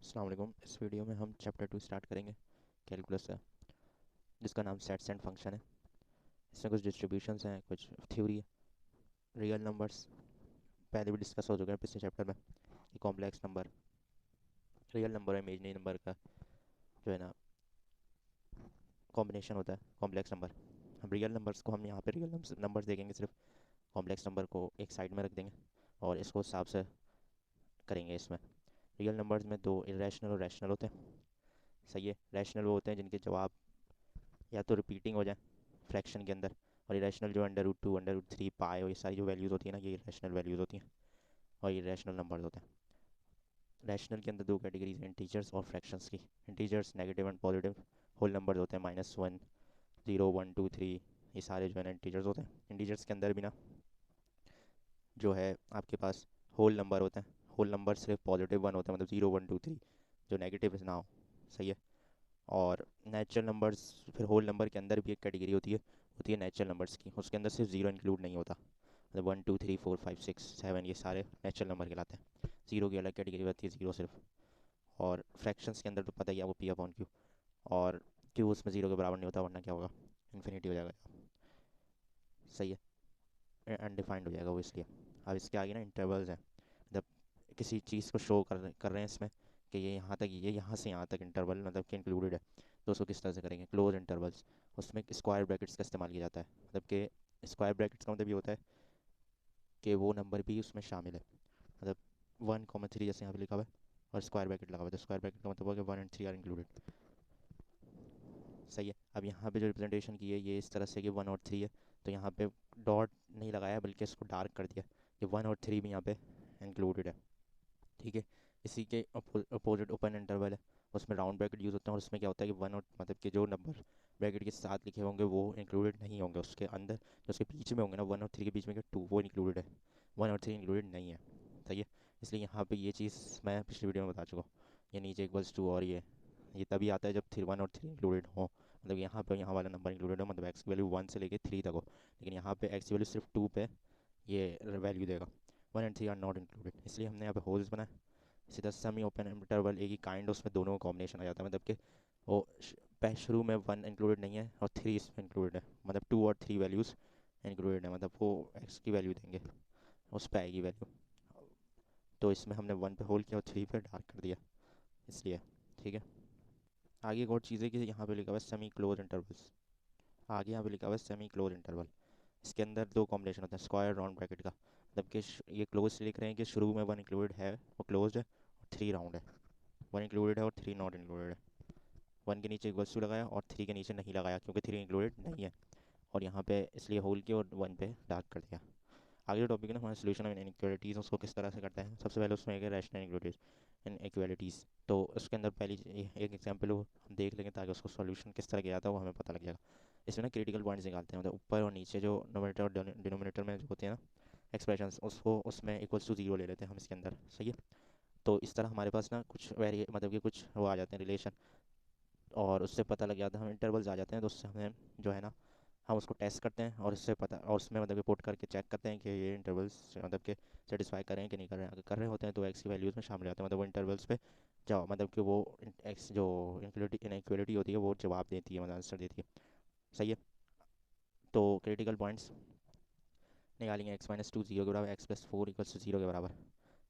अस्सलाम वालेकुम। इस वीडियो में हम चैप्टर 2 स्टार्ट करेंगे कैलकुलस का, जिसका नाम सेट्स एंड फंक्शन है। इसमें कुछ डिस्ट्रीब्यूशंस हैं, कुछ थ्योरी है। रियल नंबर्स पहले भी डिस्कस हो चुके हैं पिछले चैप्टर में। ये कॉम्प्लेक्स नंबर, रियल नंबर और इमेजिनरी नंबर का जो है ना कॉम्बिनेशन होता है कॉम्प्लेक्स नंबर। हम रियल नंबर्स को हम यहाँ पे रियल नंबर्स देखेंगे सिर्फ, कॉम्प्लेक्स नंबर को एक साइड में रख देंगे और इसको हिसाब से करेंगे। इसमें रियल नंबर्स में दो इरेशनल और रैशनल होते हैं। सही है, रैशनल वो होते हैं जिनके जवाब या तो रिपीटिंग हो जाए फ्रैक्शन के अंदर, और इरेशनल जो अंडर रूट 2 अंडर रूट 3 पाए और ये सारी जो वैल्यूज़ होती है ना, ये इरेशनल वैल्यूज़ होती हैं और ये रैशनल नंबर्स होते हैं। रैशनल के अंदर दो कैटेगरीज हैं, इंटीजर्स और फ्रैक्शंस की। Integers negative and positive whole numbers होते हैं, -1 0 1 2 3, ये सारे जो है ना इंटीजर्स होते हैं। इंटीजर्स के अंदर भी ना जो है आपके पास होल नंबर होते हैं। होल नंबर सिर्फ पॉजिटिव 1 होता है, मतलब 0 1 2 3, जो नेगेटिव ना हो। सही है। और नेचुरल नंबर्स, फिर होल नंबर के अंदर भी एक कैटेगरी होती है नेचुरल नंबर्स की। उसके अंदर सिर्फ जीरो इंक्लूड नहीं होता, मतलब 1 2 3 4 5 6 7 ये सारे नेचुरल नंबर कहलाते हैं। जीरो की अलग कैटेगरी होती है, जीरो सिर्फ। और फ्रैक्शंस के अंदर तो पता ही है आपको, पी अपॉन क्यू। और क्यू उसमें जीरो के बराबर नहीं होता, वरना क्या होगा, इन्फिनिटी हो जाएगा। सही है, अनडिफाइंड हो जाएगा वो, इसलिए। अब इसके आगे ना इंटरवल्स हैं, मतलब किसी चीज़ को शो कर रहे हैं इसमें कि ये यहाँ तक, ये यहाँ से यहाँ तक इंटरवल मतलब कि इंक्लूडेड है। तो उसको किस तरह से करेंगे, क्लोज इंटरवल्स। उसमें स्क्वायर ब्रैकेट्स का इस्तेमाल किया जाता है, मतलब कि स्क्वायर ब्रैकेट्स का मतलब ये होता है कि वो नंबर भी उसमें शामिल है। मतलब 1 3 जैसे यहाँ पे लिखा हुआ है और स्क्वायर ब्रैकेट लगा हुआ है, तो स्क्वायर ब्रैकेट का मतलब हुआ कि 1 और 3 आर इंक्लूडेड। सही है। अब यहाँ पे जो रिप्रेजेंटेशन की है ये इस तरह से कि 1 और 3 है, तो यहाँ पे डॉट नहीं लगाया बल्कि इसको डार्क कर दिया कि 1 और 3 भी यहाँ पे इंक्लूडेड है। ठीक है। इसी के अपोजिट ओपन इंटरवल है, उसमें राउंड ब्रैकेट यूज़ होते हैं। और उसमें क्या होता है कि वन और मतलब कि जो नंबर ब्रैकेट के साथ लिखे होंगे वो इंक्लूडेड नहीं होंगे, उसके अंदर जो उसके बीच में होंगे ना, 1 और 3 के बीच में, 2 वो इंक्लूडेड है, 1 और 3 इंक्लूडेड नहीं है। सही है। इसलिए यहाँ पे ये चीज़ मैं पिछली वीडियो में बता चुका हूँ। ये नीचे इक्वल्स 2 और ये तभी आता है जब 1 और 3 इंक्लूडेड हो, मतलब यहाँ पे यहाँ वाला नंबर इंक्लूडेड हो, मतलब एक्स की वैल्यू 1 से लेके 3 तक हो। लेकिन यहाँ पे एक्स की वैल्यू सिर्फ 2 पे ये वैल्यू देगा, 1 और 3 आर नॉट इंक्लूडेड, इसलिए हमने यहाँ पे होल्स बनाए। सीधा सेमी ओपन इंटरवल एक ही काइंड, उसमें दोनों का कॉम्बिनेशन आ जाता है, मतलब कि वो शुरू में 1 इंक्लूडेड नहीं है और 3 इसमें इंक्लूडेड है, मतलब 2 और 3 वैल्यूज़ इंक्लूडेड है, मतलब वो एक्स की वैल्यू देंगे, उस पर आएगी वैल्यू। तो इसमें हमने 1 पे होल्ड किया और 3 पे डार्क कर दिया, इसलिए। ठीक है। आगे एक और चीज़ है कि यहाँ पे लिखा हुआ है सेमी क्लोज इंटरवल्स। आगे यहाँ पे लिखा हुआ है सेमी क्लोज इंटरवल। इसके अंदर दो कॉम्बिनेशन होता है स्क्वायर राउंड ब्रैकेट का, मतलब कि ये क्लोज लिख रहे हैं कि शुरू में 1 इंक्लूडेड है, वो क्लोज है, और 3 राउंड है। 1 इंक्लूडेड है और 3 नॉट इंक्लूडेड है। 1 के नीचे इक्वल्स टू लगाया और 3 के नीचे नहीं लगाया क्योंकि 3 इंक्लूडेड नहीं है, और यहाँ पे इसलिए होल किया और 1 पे डार्क कर दिया। आगे जो टॉपिक है ना हमारा सोल्यूशन ऑफ इनइक्वालिटीज़, उसको किस तरह से करते हैं। सबसे पहले उसमें एक है रैशनल इनइक्वालिटीज़। तो उसके अंदर पहली एक एग्जाम्पल हम देख लेंगे ताकि उसको सोल्यूशन किस तरह किया जाता है वो हमें पता लग जाएगा। इसमें ना क्रिटिकल पॉइंट्स निकालते हैं, मतलब ऊपर और नीचे जो नोमिनेटर और डिनोमिनेटर में जो होते हैं ना एक्सप्रेशंस, उसको उसमें इक्वल्स टू जीरो ले लेते हैं हम इसके अंदर। सही है। तो इस तरह हमारे पास ना कुछ वेरी मतलब कि कुछ वो आ जाते हैं रिलेशन, और उससे पता लग जाता है, हम इंटरवल्स आ जाते हैं, तो उससे हमें जो है ना हम उसको टेस्ट करते हैं और इससे पता, और उसमें मतलब कि पुट करके चेक करते हैं कि ये इंटरवल्स मतलब कि सेटिस्फाई कर रहे हैं कि नहीं कर रहे हैं। अगर कर रहे होते हैं तो एक्स की वैल्यूज़ में शामिल होते हैं, मतलब वो इंटरवल्स पे जाओ, मतलब कि वो एक्स जो इनइक्वालिटी होती है वो जवाब देती है, मतलब आंसर देती है। सही है। तो क्रिटिकल पॉइंट्स निकालेंगे, x-2 जीरो के बराबर, x+4 इक्वल्स टू जीरो के बराबर।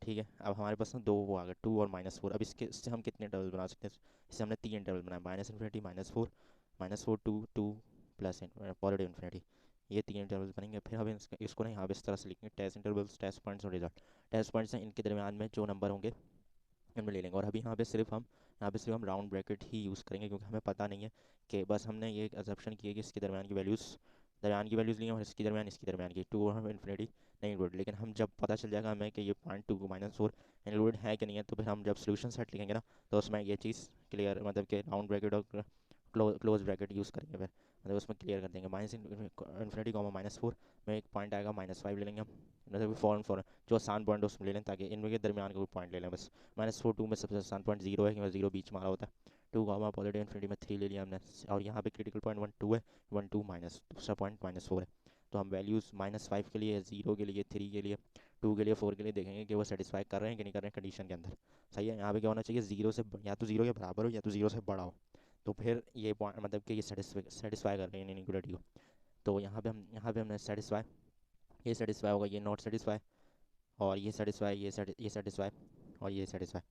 ठीक है। अब हमारे पास ना दो वो आ गए, 2 और -4। अब इससे हम कितने इंटरवल बना सकते हैं, इससे हमने 3 इंटरवल बनाए, -इन्फिनिटी -4 -4 2 2 प्लस पॉजिटिव इन्फिनिटी। ये 3 इंटरवल्स बनेंगे। फिर हम इसको ना यहाँ पे इस तरह से लिखेंगे, टेस्ट इंटरवल्स, टेस्ट पॉइंट्स और रिजल्ट। टेस्ट पॉइंट्स हैं, इनके दरमियान में जो नंबर होंगे इनमें ले लेंगे। और अभी यहाँ पे सिर्फ हम राउंड ब्रैकेट ही यूज़ करेंगे क्योंकि हमें पता नहीं है, कि बस हमने ये एक अजम्पशन की है कि इसके दरमियान की वैल्यूज़ ली हैं, और इसकी दरमियान की 2 और इन्फिनिटी नहीं इंक्लूड। लेकिन हम जब पता चल जाएगा हमें कि ये पॉइंट 2 -4 इंक्लूड है कि नहीं है, तो फिर हम जब सोल्यूशन सेट लिखेंगे ना, तो उसमें ये चीज़ क्लियर, मतलब कि राउंड ब्रैकेट और क्लोज ब्रैकेट यूज़ करेंगे फिर, मतलब उसमें क्लियर कर देंगे। -इन्फिनिटी, -4 में एक पॉइंट आएगा -5 ले लेंगे हम, मतलब फॉरन जो आसान पॉइंट उसमें ले लें, ताकि इनमें के दरमियान का कोई पॉइंट ले लें बस। -4 2 में सबसे आसान पॉइंट 0 है क्योंकि 0 बीच में आ रहा होता है। 2 पॉजिटिव इन्फिनिटी में 3 ले लिया हमने, और यहाँ पे क्रिटिकल पॉइंट 1 2 है, 1 2 माइनस दूसरा पॉइंट -4 है। तो हम वैल्यूज़ -5 के लिए, 0 के लिए, 3 के लिए, 2 के लिए, 4 के लिए देखेंगे कि वो सेटिस्फाई कर रहे हैं कि नहीं कर रहे हैं कंडीशन के अंदर। सही है। यहाँ पे क्या होना चाहिए, जीरो से या तो जीरो के बराबर हो या तो जीरो से बड़ा हो, तो फिर ये पॉइंट मतलब कि ये सेटिस्फाई कर रहे हैं इनइक्वलिटी को। तो यहाँ पे हमने सेटिस्फाई, ये सेटिस्फाई होगा, ये नॉट सेटिस्फाई, और ये सेटिस्फाई, ये सेटिस्फाई, और ये सेटिस्फाई।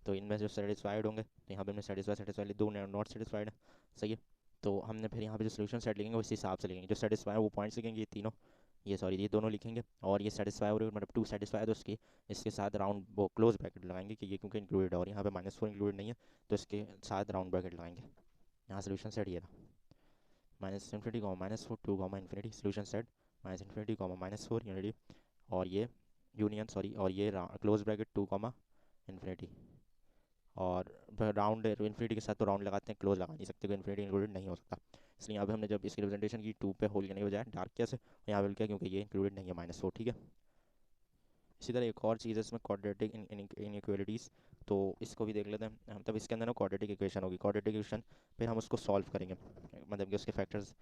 तो इनमें जो सेटिस्फाइड होंगे, तो यहाँ पे हमने सेटिस्फाई सेटिस्फाई दो नॉट सेटिस्फाइड है। सही है। तो हमने फिर यहाँ पे जो सोल्यूशन सेट लिखेंगे उस हिसाब से लिखेंगे, जो सेटिस्फाई है वो पॉइंट्स लिखेंगे, ये तीनों, ये सॉरी ये दोनों लिखेंगे, और ये सेटिस्फाई और मतलब टू सेटिस्फाई है तो उसकी इसके साथ राउंड वो क्लोज ब्रैकेट लगाएंगे कि ये क्योंकि इंक्लूडेड है, और यहाँ पे -4 इंक्लूडेड नहीं है तो इसके साथ राउंड ब्रैकेट लगाएंगे। यहाँ सोल्यूशन सेट ये रहा, -∞, -4, 2, इन्फिनिटी, सोल्यूशन सेट -∞, -4 यूनिटी, और ये यूनियन सॉरी, और ये क्लोज ब्रैकेट 2, इन्फिनिटी, और राउंड इन्फिनिटी के साथ तो राउंड लगाते हैं, क्लोज लगा नहीं सकते, इन्फिनिटी इंक्लूडेड नहीं हो सकता। इसलिए यहाँ पे हमने जब इसकी रिप्रेजेंटेशन की 2 पे होल करने के बजाय डार्क कैसे, यहाँ पे क्या, क्योंकि ये इंक्लूडेड नहीं है -4। ठीक है। इसी तरह एक और चीज़ है इसमें, क्वाड्रेटिक इनइक्वालिटीज़, तो इसको भी देख लेते हैं हम। तब इसके अंदर ना क्वाड्रेटिक इक्वेशन होगी, क्वाड्रेटिक इक्वेशन फिर हम उसको सॉल्व करेंगे, मतलब कि उसके फैक्टर्स,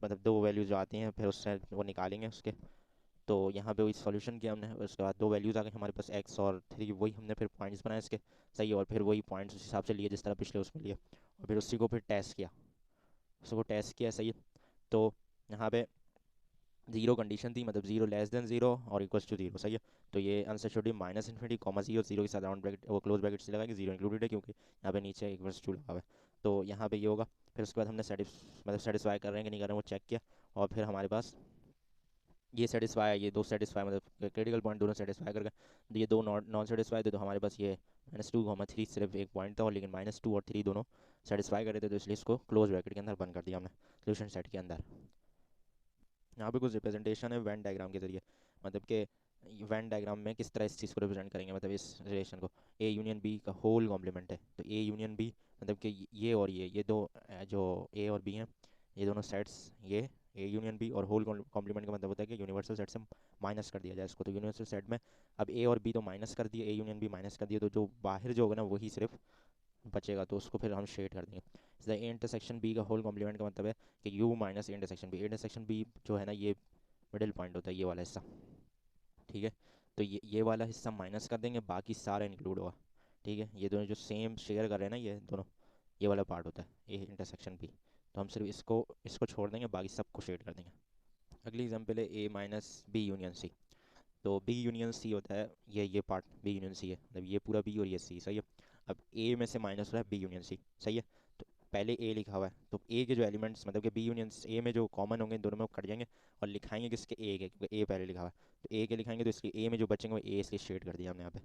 मतलब दो वैल्यूज जो आती हैं फिर उससे वो निकालेंगे उसके। तो यहाँ पे वही सॉल्यूशन किया हमने, उसके बाद दो वैल्यूज़ आ गई हमारे पास x और 3, वही हमने फिर पॉइंट्स बनाए इसके। सही है। और फिर वही पॉइंट्स उस हिसाब से लिए जिस तरह पिछले उसमें लिए, और फिर उसी को फिर टेस्ट किया, उसको टेस्ट किया। सही है। तो यहाँ पे जीरो कंडीशन थी, मतलब जीरो लेस देन जीरो और इक्वल्स टू जीरो। सही है। तो ये answer should be -∞, zero, zero के साथ राउंड ब्रैकेट वो क्लोज ब्रैकेट से लगा कि जीरो इंक्लूडेड है, क्योंकि यहाँ पे नीचे इक्वल्स टू लगा हुआ है। तो यहाँ पे ये होगा। फिर उसके बाद हमने मतलब सेटिस्फाई कर रहे हैं कि नहीं कर रहे हैं वो चेक किया, और फिर हमारे पास ये सेटिस्फाई है, ये दो सेटिस्फाई, मतलब क्रिटिकल पॉइंट दोनों सेटिस्फाई कर गए। तो ये दो नॉन सेटिस्फाई थे, तो हमारे पास ये -2, 3 सिर्फ एक पॉइंट था, और लेकिन -2 और 3 दोनों सेटिस्फाई कर रहे थे, तो इसलिए इसको क्लोज ब्रैकेट के अंदर बंद कर दिया हमने सोल्यूशन सेट के अंदर। यहाँ पे कुछ रिप्रेजेंटेशन है वेन डायग्राम के जरिए, मतलब कि वेन डायग्राम में किस तरह इस चीज़ को रिप्रेजेंट करेंगे, मतलब इस रिलेशन को। ए यूनियन बी का होल कॉम्प्लीमेंट है, तो ए यूनियन बी मतलब कि ये और ये दो जो ए और बी हैं, ये दोनों सेट्स, ये ए यूनियन बी, और होल कॉम्प्लीमेंट का मतलब होता है कि यूनिवर्सल सेट से माइनस कर दिया जाए इसको। तो यूनिवर्सल सेट में अब ए और बी तो माइनस कर दिए, ए यूनियन बी माइनस कर दिए, तो जो बाहर जो होगा ना वही सिर्फ बचेगा, तो उसको फिर हम शेड कर देंगे। जैसे ए इंटरसेक्शन बी का होल कॉम्प्लीमेंट का मतलब है कि U minus A intersection B. A intersection B जो है ना, ये मिडिल पॉइंट होता है, ये वाला हिस्सा। ठीक है। तो ये वाला हिस्सा माइनस कर देंगे, बाकी सारा इंक्लूड होगा। ठीक है। ये दोनों जो सेम शेयर कर रहे हैं ना, ये दोनों, ये वाला पार्ट होता है ए इंटरसेक्शन बी। तो हम सिर्फ इसको इसको छोड़ देंगे, बाकी सबको शेड कर देंगे। अगली एग्जांपल है ए माइनस बी यूनियन सी। तो बी यूनियन सी होता है, ये पार्ट बी यूनियन सी है, मतलब ये पूरा बी और ये सी। सही है। अब ए में से माइनस हो रहा है बी यूनियन सी। सही है। तो पहले ए लिखा हुआ है, तो ए के जो एलिमेंट्स मतलब कि बी यूनियन ए में जो कॉमन होंगे इन दोनों में वो कट जाएंगे, और लिखाएंगे किसके, ए के, क्योंकि ए पहले लिखा हुआ है। तो ए के लिखाएंगे, तो इसलिए ए में जो बचेंगे वो ए इसलिए शेड कर दिया हमने यहाँ पे।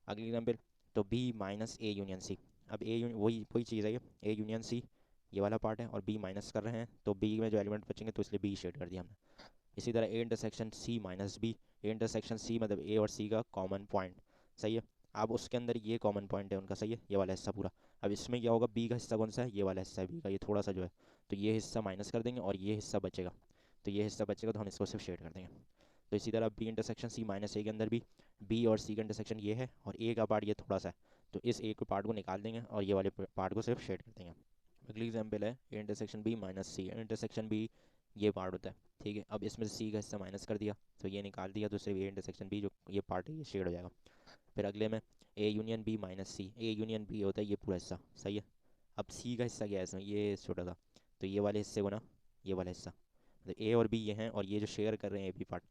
अगली एग्जाम्पल, तो B minus A union C. अब ए वही वही चीज़ है, ये ए यूनियन सी ये वाला पार्ट है, और बी माइनस कर रहे हैं, तो बी में जो एलिमेंट बचेंगे तो इसलिए बी शेड कर दिया हमने। इसी तरह A intersection C minus B. A intersection C मतलब ए और सी का कॉमन पॉइंट। सही है। अब उसके अंदर ये कॉमन पॉइंट है उनका। सही है। ये वाला हिस्सा पूरा। अब इसमें क्या होगा, बी का हिस्सा कौन सा है, ये वाला हिस्सा है बी का, ये थोड़ा सा जो है, तो ये हिस्सा माइनस कर देंगे और ये हिस्सा बचेगा। तो ये हिस्सा बचेगा तो हम इसको सिर्फ शेड कर देंगे। तो इसी तरह बी इंटरसेक्शन सी माइनस ए के अंदर भी बी और सी का इंटरसेक्शन ये है, और ए का पार्ट ये थोड़ा सा है, तो इस ए को पार्ट को निकाल देंगे और ये वाले पार्ट को सिर्फ शेड कर देंगे। अगली एग्जाम्पल है A intersection B minus C. Intersection B ये पार्ट होता है। ठीक है। अब इसमें से सी का हिस्सा माइनस कर दिया, तो ये निकाल दिया, तो सिर्फ ए इंटरसेक्शन बी जो ये पार्ट है ये शेड हो जाएगा। फिर अगले में A union B minus C. A union B होता है ये पूरा हिस्सा। सही है। अब सी का हिस्सा क्या है इसमें, ये छोटा था, तो ये वाले हिस्से को ना, ये वाला हिस्सा, मतलब ए और बी ये हैं, और ये जो शेयर कर रहे हैं ए बी पार्ट,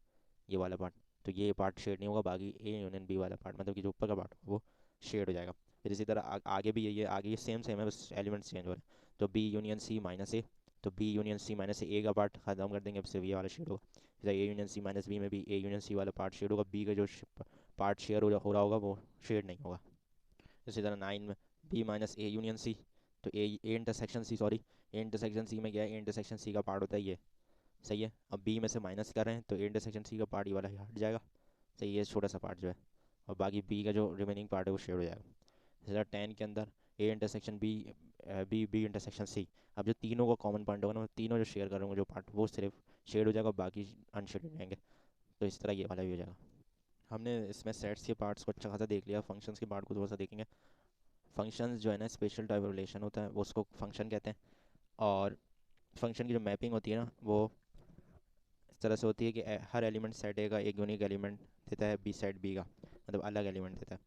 ये वाला पार्ट, तो ये पार्ट शेड नहीं होगा, बाकी ए यूनियन बी वाला पार्ट मतलब कि जो ऊपर का पार्ट वो शेड हो जाएगा। फिर इसी तरह आगे भी यही है, आगे ये सेम सेम है, बस एलिमेंट्स चेंज हो रहे हैं। तो बी यूनियन सी माइनस ए, तो बी यूनियन सी माइनस ए का पार्ट खत्म कर देंगे, अब सिर्फ ये वाला शेड होगा। जैसे A union C minus B में भी ए यूनियन सी वाला पार्ट शेड होगा, बी का जो पार्ट शेयर हो रहा होगा वो शेड नहीं होगा। इसी तरह 9 में B minus A union C, तो A intersection C sorry, A intersection C में क्या है, ए इंटरसेक्शन सी का पार्ट होता है ये। सही है। अब बी में से माइनस कर रहे हैं, तो ए इंटरसेक्शन सी का पार्ट ये वाला ही हट जाएगा। सही है, छोटा सा पार्ट जो है, और बाकी बी का जो रिमेनिंग पार्ट है वो शेड हो जाएगा। जैसे 10 के अंदर A intersection B, B B intersection C. अब जो तीनों का कॉमन पॉइंट होगा ना, तीनों जो शेयर करेंगे जो पार्ट वो सिर्फ शेड हो जाएगा, बाकी अनशेड हो जाएंगे। तो इस तरह ये वाला भी हो जाएगा। हमने इसमें सेट्स के पार्ट्स को अच्छा खासा देख लिया, फंक्शंस के पार्ट को थोड़ा सा देखेंगे। फंक्शंस जो है ना, स्पेशल टाइप रिलेशन होता है वो उसको फंक्शन कहते हैं, और फंक्शन की जो मैपिंग होती है ना वो तरह से होती है कि हर एलिमेंट सेट ए का एक यूनिक एलिमेंट देता है बी सेट बी का, मतलब अलग एलिमेंट देता है।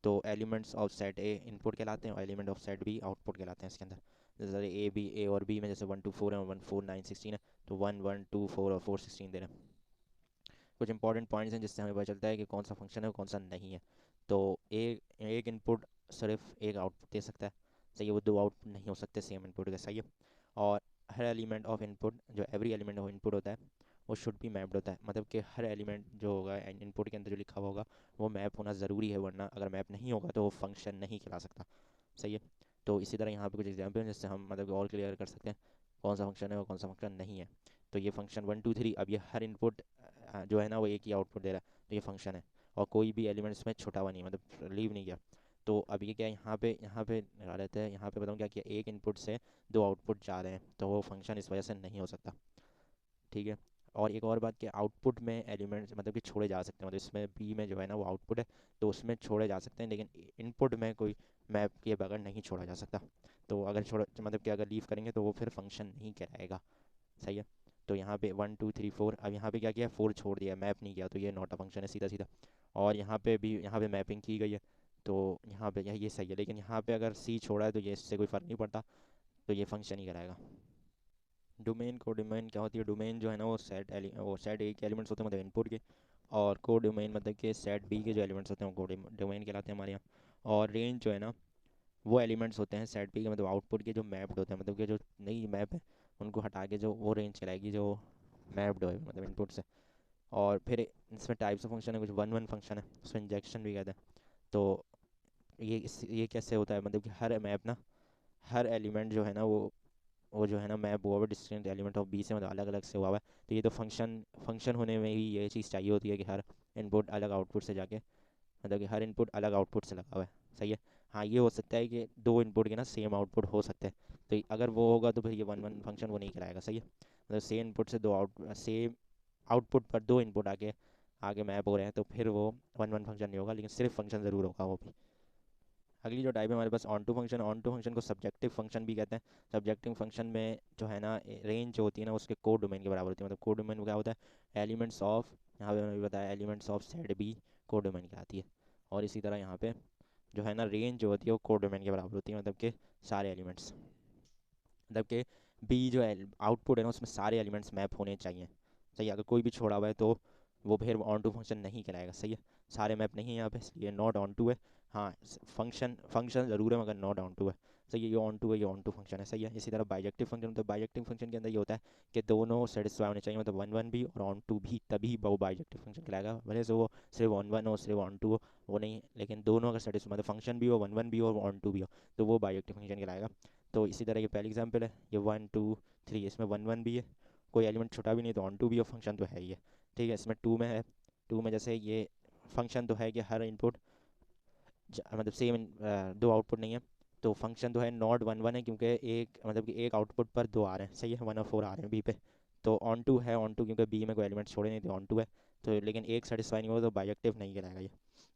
तो elements of set A input कहलाते हैं और element of set B output कहलाते हैं इसके अंदर। जैसे ए और बी में जैसे 1 2 4 है, 1 4 9 16 है, तो 1 1 2 4 और 4 16 दे रहे हैं। कुछ इंपॉर्टेंट पॉइंट्स हैं जिससे हमें पता चलता है कि कौन सा फंक्शन है और कौन सा नहीं है। तो एक इनपुट सिर्फ एक आउटपुट दे सकता है, सही है, वो दो आउटपुट नहीं हो सकते सेम इनपुट के, सही है। और हर एलिमेंट ऑफ इनपुट, जो एवरी एलिमेंट ऑफ इनपुट होता है, वो शुड बी मैप्ड होता है, मतलब कि हर एलिमेंट जो होगा इनपुट के अंदर जो लिखा हुआ होगा वो मैप होना ज़रूरी है, वरना अगर मैप नहीं होगा तो वो फंक्शन नहीं खिला सकता, सही है। तो इसी तरह यहाँ पे कुछ एग्जाम्पल हैं जिससे हम मतलब कि और क्लियर कर सकते हैं कौन सा फंक्शन है और कौन सा फंक्शन नहीं है। तो ये फंक्शन 1 2 3, अब ये हर इनपुट जो है ना वो एक ही आउटपुट दे रहा है, तो ये फंक्शन है। और कोई भी एलिमेंट इसमें छुटा हुआ नहीं, मतलब लीव नहीं किया। तो अब ये क्या है, यहाँ पे लगा लेते हैं, यहाँ पे बताऊँ क्या किया, एक इनपुट से दो आउटपुट जा रहे हैं, तो वो फंक्शन इस वजह से नहीं हो सकता, ठीक है। और एक और बात कि आउटपुट में एलिमेंट्स मतलब कि छोड़े जा सकते हैं, मतलब इसमें बी में जो है ना वो आउटपुट है, तो उसमें छोड़े जा सकते हैं, लेकिन इनपुट में कोई मैप के बगैर नहीं छोड़ा जा सकता। तो अगर छोड़ मतलब कि अगर लीव करेंगे तो वो फिर फंक्शन नहीं कहलाएगा, सही है। तो यहाँ पे 1 2 3 4, अब यहाँ पे क्या किया, 4 छोड़ दिया, मैप नहीं किया, तो ये नॉट अ फंक्शन है सीधा सीधा। और यहाँ पे भी यहाँ पे मैपिंग की गई है, तो यहाँ पे ये सही है, लेकिन यहाँ पे अगर सी छोड़ा है तो ये इससे कोई फ़र्क नहीं पड़ता, तो ये फंक्शन ही कराएगा। डोमेन क्या होती है, डोमेन जो है ना वो सेट ए के एलिमेंट्स होते हैं, मतलब इनपुट के। और को डोमेन मतलब कि सेट बी के जो एलिमेंट्स होते हैं वो को डोमेन कहलाते हैं हमारे यहाँ। और रेंज जो है ना वो एलिमेंट्स होते हैं सेट बी के, मतलब आउटपुट के जो मैप्ड होते हैं, मतलब कि जो नई मैप है उनको हटा के जो वो रेंज कहलाएगी जो मैप्ड है मतलब इनपुट से। और फिर इसमें टाइप्स ऑफ फंक्शन है, कुछ वन वन फंक्शन है, उसमें इंजेक्शन भी कहते हैं। तो ये कैसे होता है, मतलब कि हर मैप ना, हर एलिमेंट जो है ना वो जो है ना मैप हुआ हुआ डिस्टिंक्ट एलिमेंट ऑफ बी से, मतलब अलग अलग से हुआ हुआ है। तो ये तो फंक्शन होने में ही ये चीज़ चाहिए होती है कि हर इनपुट अलग आउटपुट से जाके, मतलब कि हर इनपुट अलग आउटपुट से लगा हुआ है, सही है। हाँ ये हो सकता है कि दो इनपुट के ना सेम आउटपुट हो सकते हैं, तो अगर वो होगा तो फिर ये वन वन फंक्शन वो नहीं कराएगा, सही है। मतलब सेम इनपुट से दो सेम आउटपुट पर दो इनपुट आगे आगे मैप हो रहे हैं, तो फिर वो वन वन फंक्शन नहीं होगा, लेकिन सिर्फ फंक्शन ज़रूर होगा वो भी। अगली जो टाइप है हमारे पास ऑन टू फंक्शन को सब्जेक्टिव फंक्शन भी कहते हैं। सब्जेक्टिव फंक्शन में जो है ना रेंज जो होती है ना उसके कोड डोमेन के बराबर होती है, मतलब कोड डोमेन क्या होता है, एलिमेंट्स ऑफ, यहाँ पे मैंने बताया elements of set B codomain की आती है। और इसी तरह यहाँ पे जो है ना रेंज जो होती है वो कोड डोमेन के बराबर होती है, मतलब कि सारे एलिमेंट्स, मतलब कि बी जो आउटपुट है ना उसमें सारे एलिमेंट्स मैप होने चाहिए, सही है। अगर कोई भी छोड़ा हुआ है तो वो फिर ऑन टू फंक्शन नहीं कहलाएगा, सही है। सारे मैप नहीं है यहाँ पे, इसलिए नॉट ऑन टू है। हाँ फंक्शन ज़रूर है मगर नॉट ऑन टू है, सही है। ये ऑन टू है, ये ऑन टू फंक्शन है, सही है। इसी तरह बाइजेक्टिव फंक्शन, तो बाइजेक्टिव फंक्शन के अंदर ये होता है कि दोनों सेटिस्फाई होने चाहिए, मतलब वन वन भी और ऑन टू भी, तभी वो बाइजेक्टिव फंक्शन कहलाएगा। भले से वो सिर्फ ऑन वन हो सिर्फ ऑन टू हो, वो नहीं, लेकिन दोनों अगर सेटिस्फाई, मतलब फंक्शन भी हो वन वन भी हो और ऑन टू भी हो, तो वो बाइजेक्टिव फंक्शन कहलाएगा। तो इसी तरह ये पहली एग्जांपल है, ये 1 2 3, इसमें वन वन भी है, कोई एलिमेंट छुटा भी नहीं, तो ऑन टू भी हो, फंक्शन तो है ही है, ठीक है। इसमें टू में है, टू में जैसे ये फंक्शन तो है कि हर इनपुट मतलब सेम दो आउटपुट नहीं है, तो फंक्शन तो है नॉट वन वन है, क्योंकि एक मतलब कि एक आउटपुट पर दो आ रहे हैं, सही है, 1 और 4 आ रहे हैं बी पे। तो ऑन टू है, ऑन टू क्योंकि बी में कोई एलिमेंट छोड़े नहीं, तो ऑन टू है। तो लेकिन एक सेटिस्फाई नहीं होगा तो बाइजेक्टिव नहीं कहलाएगा ये।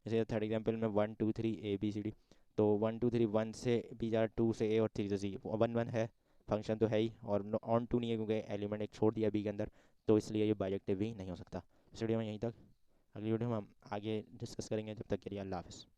जैसे थर्ड एग्जाम्पल में 1 2 3 A B C D, तो 1 2 3 1 से बी जा, 2 से ए और 3 से सी, वन वन है, फंक्शन तो है ही, और ऑन टू नहीं है क्योंकि एलिमेंट एक छोड़ दिया बी के अंदर, तो इसलिए ये बाइजेक्टिव भी नहीं हो सकता। इस वीडियो में यहीं तक, अगली वीडियो में हम आगे डिस्कस करेंगे, जब तक के लिए अल्लाह हाफ़िज़।